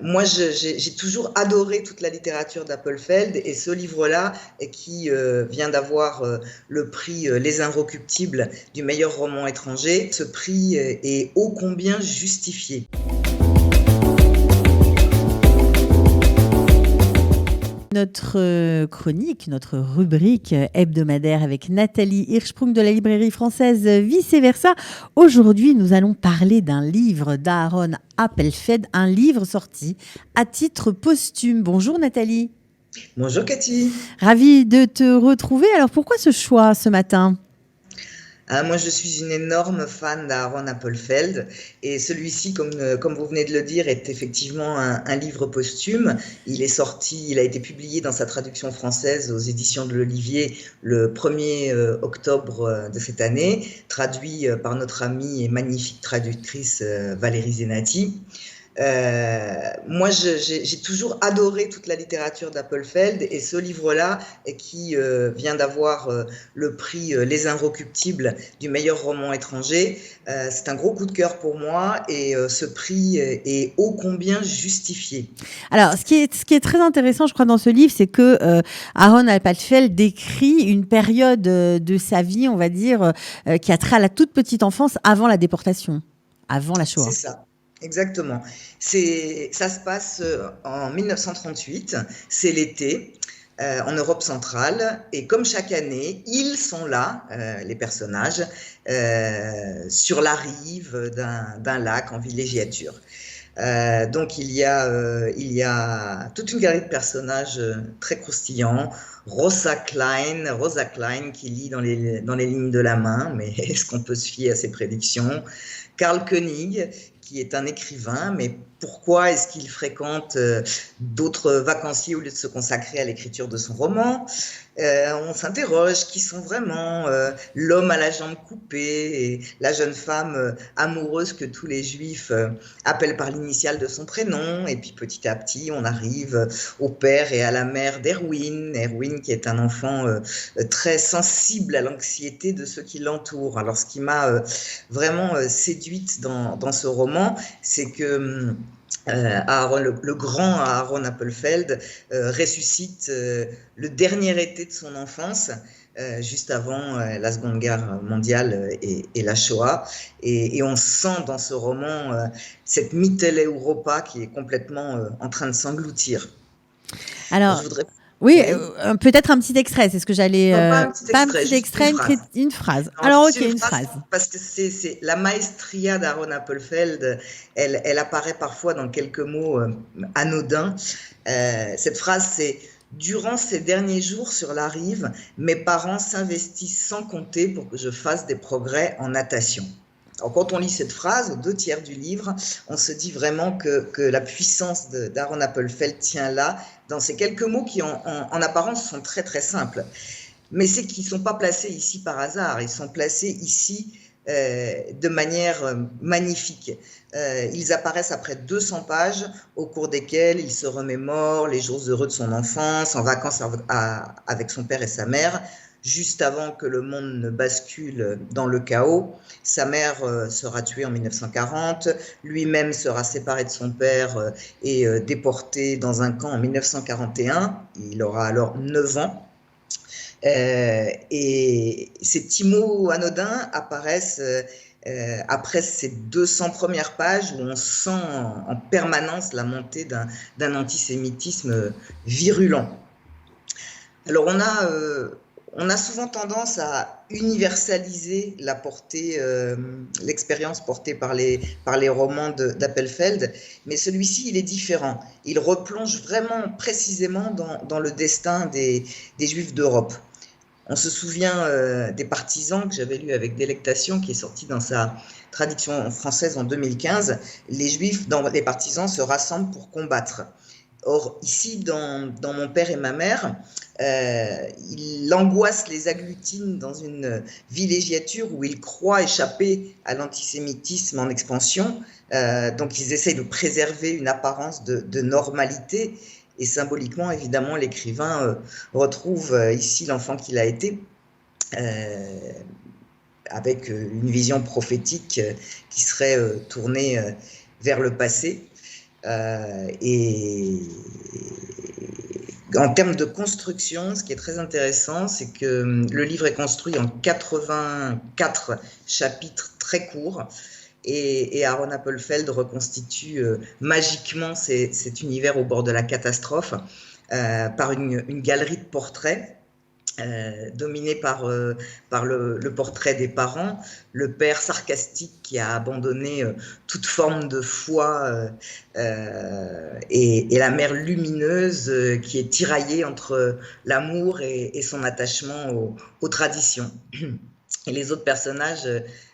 Moi, j'ai toujours adoré toute la littérature d'Appelfeld et ce livre-là, qui vient d'avoir le prix Les Inrecuptibles du meilleur roman étranger, ce prix est ô combien justifié. Notre chronique, notre rubrique hebdomadaire avec Nathalie Hirschsprung de la librairie française Vice Versa. Aujourd'hui, nous allons parler d'un livre d'Aaron Appelfeld, un livre sorti à titre posthume. Bonjour Nathalie. Bonjour Cathy. Ravie de te retrouver. Alors pourquoi ce choix ce matin ? Moi, je suis une énorme fan d'Aaron Appelfeld et celui-ci, comme vous venez de le dire, est effectivement un livre posthume. Il est sorti, il a été publié dans sa traduction française aux éditions de l'Olivier le 1er octobre de cette année, traduit par notre amie et magnifique traductrice Valérie Zenati. Moi, j'ai toujours adoré toute la littérature d'Appelfeld et ce livre-là, qui vient d'avoir le prix Les Inrecuptibles du meilleur roman étranger, c'est un gros coup de cœur pour moi et ce prix est ô combien justifié. Alors, ce qui est très intéressant, je crois, dans ce livre, c'est que Aaron Appelfeld décrit une période de sa vie, on va dire, qui a trait à la toute petite enfance avant la déportation, avant la Shoah. C'est ça. Exactement. Ça se passe en 1938, c'est l'été, en Europe centrale, et comme chaque année, ils sont là, les personnages, sur la rive d'un lac en villégiature. Donc il y a toute une galerie de personnages très croustillants. Rosa Klein qui lit dans les lignes de la main, mais est-ce qu'on peut se fier à ses prédictions? Karl Koenig, qui est un écrivain, mais pourquoi est-ce qu'il fréquente d'autres vacanciers au lieu de se consacrer à l'écriture de son roman? On s'interroge qui sont vraiment l'homme à la jambe coupée et la jeune femme amoureuse que tous les juifs appellent par l'initiale de son prénom. Et puis petit à petit, on arrive au père et à la mère Erwin qui est un enfant très sensible à l'anxiété de ceux qui l'entourent. Alors ce qui m'a vraiment séduite dans ce roman, c'est que le grand Aaron Appelfeld ressuscite le dernier été de son enfance, juste avant la Seconde Guerre mondiale et la Shoah. Et on sent dans ce roman cette Mittel Europa qui est complètement en train de s'engloutir. Alors, je voudrais... Oui, peut-être un petit extrait, c'est ce que j'allais... Non, pas un petit pas un extrait, petit juste extrait, une phrase. Non, Alors, juste ok, une phrase. Parce que c'est la maestria d'Aaron Appelfeld, elle apparaît parfois dans quelques mots anodins. Cette phrase, c'est « Durant ces derniers jours sur la rive, mes parents s'investissent sans compter pour que je fasse des progrès en natation ». Alors, quand on lit cette phrase, aux 2/3 du livre, on se dit vraiment que la puissance d'Aaron Appelfeld tient là, dans ces quelques mots qui, en apparence, sont très très simples. Mais c'est qu'ils ne sont pas placés ici par hasard, ils sont placés ici de manière magnifique. Ils apparaissent après 200 pages, au cours desquelles il se remémore les jours heureux de son enfance, en vacances avec son père et sa mère, juste avant que le monde ne bascule dans le chaos. Sa mère sera tuée en 1940, lui-même sera séparé de son père et déporté dans un camp en 1941. Il aura alors 9 ans. Et ces petits mots anodins apparaissent après ces 200 premières pages où on sent en permanence la montée d'un antisémitisme virulent. Alors on a souvent tendance à universaliser la portée, l'expérience portée par les romans d'Appelfeld, mais celui-ci, il est différent. Il replonge vraiment précisément dans le destin des Juifs d'Europe. On se souvient des Partisans, que j'avais lu avec délectation, qui est sorti dans sa traduction française en 2015. Les Juifs dans les Partisans se rassemblent pour combattre. Or, ici, dans Mon père et ma mère, l'angoisse les agglutine dans une villégiature où ils croient échapper à l'antisémitisme en expansion. Donc, ils essayent de préserver une apparence de normalité. Et symboliquement, évidemment, l'écrivain retrouve ici l'enfant qu'il a été, avec une vision prophétique qui serait tournée vers le passé. Et en termes de construction, ce qui est très intéressant, c'est que le livre est construit en 84 chapitres très courts. Et Aaron Appelfeld reconstitue magiquement cet univers au bord de la catastrophe par une galerie de portraits dominé par le portrait des parents, le père sarcastique qui a abandonné toute forme de foi et la mère lumineuse qui est tiraillée entre l'amour et son attachement aux traditions. Et les autres personnages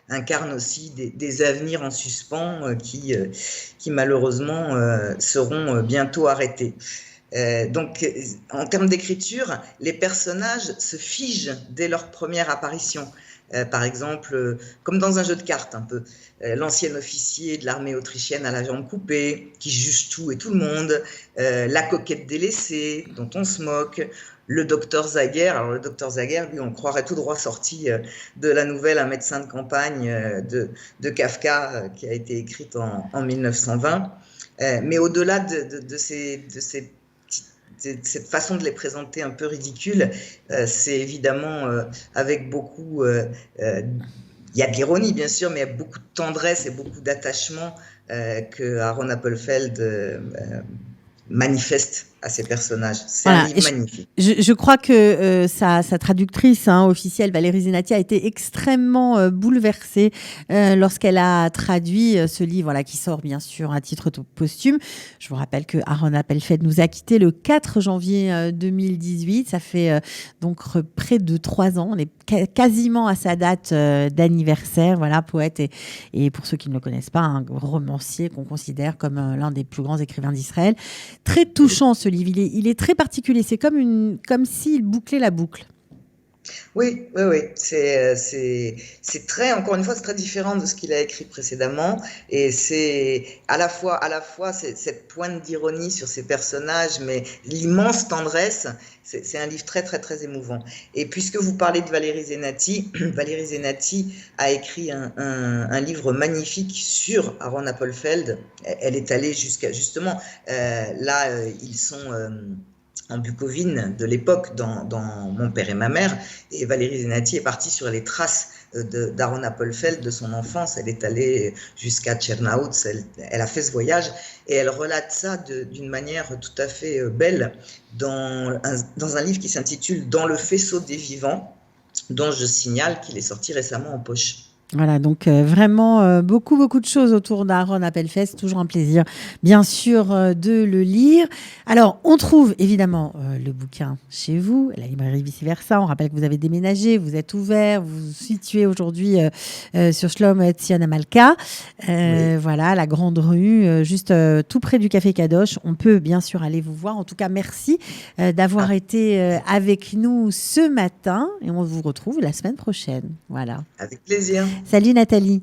incarnent aussi des avenirs en suspens qui malheureusement seront bientôt arrêtés. Donc, en termes d'écriture, les personnages se figent dès leur première apparition. Par exemple, comme dans un jeu de cartes un peu, l'ancien officier de l'armée autrichienne à la jambe coupée, qui juge tout et tout le monde, la coquette délaissée, dont on se moque, le docteur Zager. Alors le docteur Zager, lui, on croirait tout droit sorti de la nouvelle Un médecin de campagne de Kafka, qui a été écrite en 1920. Mais au-delà de cette façon de les présenter un peu ridicule, c'est évidemment avec beaucoup... il y a de l'ironie, bien sûr, mais il y a beaucoup de tendresse et beaucoup d'attachement que Aaron Appelfeld manifeste à ces personnages. C'est un livre magnifique. Je crois que sa traductrice officielle, Valérie Zenati, a été extrêmement bouleversée lorsqu'elle a traduit ce livre qui sort bien sûr à titre posthume. Je vous rappelle que Aaron Appelfeld nous a quittés le 4 janvier 2018. Ça fait donc près de 3 ans. On est quasiment à sa date d'anniversaire. Voilà, poète et pour ceux qui ne le connaissent pas, un romancier qu'on considère comme l'un des plus grands écrivains d'Israël. Très touchant ce livre. Il est très particulier. C'est comme s'il bouclait la boucle. Oui. C'est très, encore une fois, c'est très différent de ce qu'il a écrit précédemment. Et c'est à la fois cette pointe d'ironie sur ses personnages, mais l'immense tendresse. C'est un livre très, très, très émouvant. Et puisque vous parlez de Valérie Zenati, Valérie Zenati a écrit un livre magnifique sur Aaron Appelfeld. Elle est allée justement, là, ils sont... en Bucovine de l'époque, dans Mon père et ma mère, et Valérie Zenati est partie sur les traces d'Aaron Appelfeld, de son enfance. Elle est allée jusqu'à Tchernaoutz, elle a fait ce voyage, et elle relate ça d'une manière tout à fait belle dans un livre qui s'intitule « Dans le faisceau des vivants », dont je signale qu'il est sorti récemment en poche. Voilà, donc vraiment beaucoup de choses autour d'Aaron Appelfeld. Toujours un plaisir, bien sûr, de le lire. Alors, on trouve évidemment le bouquin chez vous, la librairie Vice Versa. On rappelle que vous avez déménagé, vous êtes ouvert, vous vous situez aujourd'hui sur Shlom Tzion Amalka. Oui. Voilà, la grande rue, juste tout près du Café Kadosh. On peut bien sûr aller vous voir. En tout cas, merci d'avoir été avec nous ce matin et on vous retrouve la semaine prochaine. Voilà. Avec plaisir. Salut Nathalie.